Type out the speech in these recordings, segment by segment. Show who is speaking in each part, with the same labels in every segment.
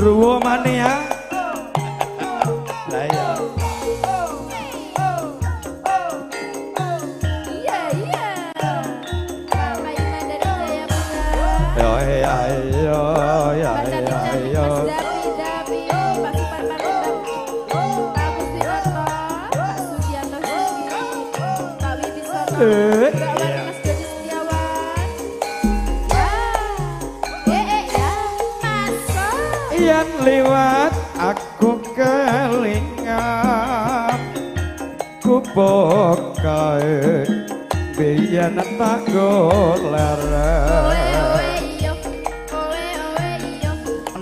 Speaker 1: genderuwo mania. Lah ya. Yen liwat aku kelingan kubok kae biyen tak goleren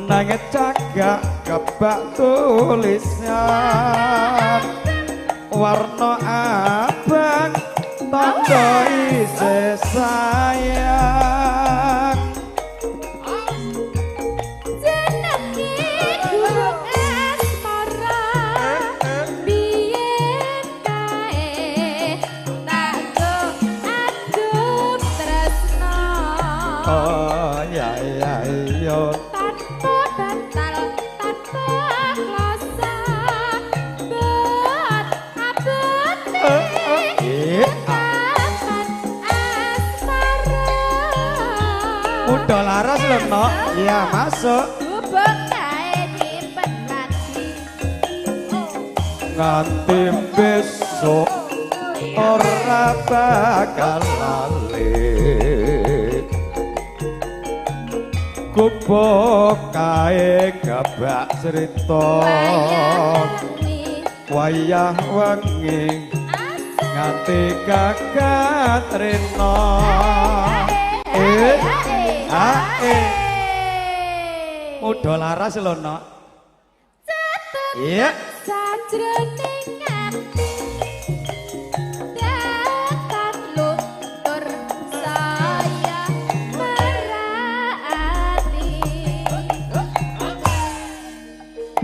Speaker 1: nanging cagak kebak tulisan warna abang tanda isih sayang udah laras lho nok iya masuk bubuk kae dipen nganti besok ora bakal lali kubuk kae gabak cerita wayah wengi nganti kakat rena udah laras lho nok iya sajroning ati dapat luntur saya merati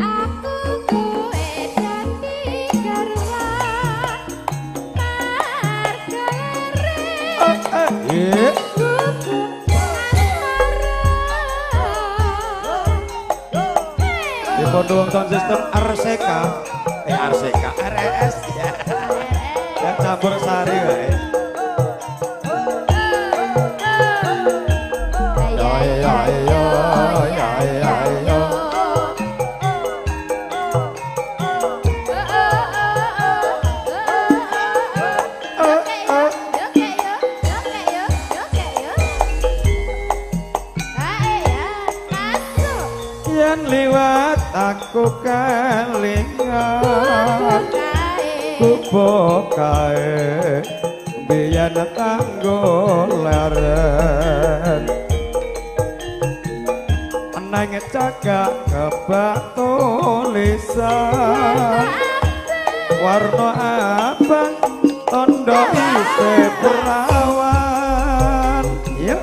Speaker 1: aku kowe dadi garwan margare Pondok sound system RCK RES ya campur sari wae yen liwat aku kelingan kubok kae biyen tanggo leren nanging cagak kebak tulisan warna abang tondo isih perawan yuk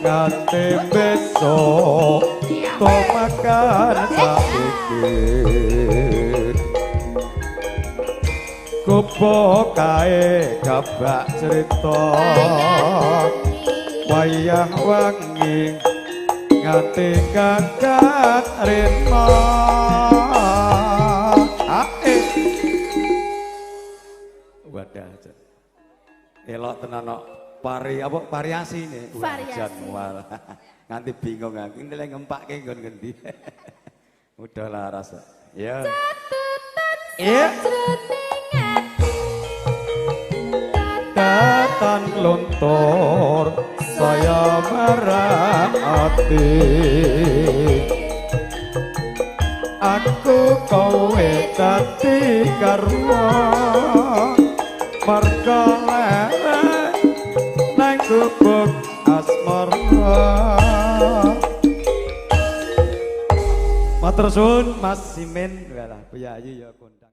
Speaker 1: nganti besok to makan saiki kubok kae gabak cerita wayah wengi nganti kakat rena wadah elok tenan variasi nih mual nganti bingung aku ini lagi ngempake nggon ngendi udah laras ya iya datan luntur saya marah hati aku kowe dadi karma marga subuk asmara. Matur suwun Mas Simen, walah Bu Yayu ya kondang.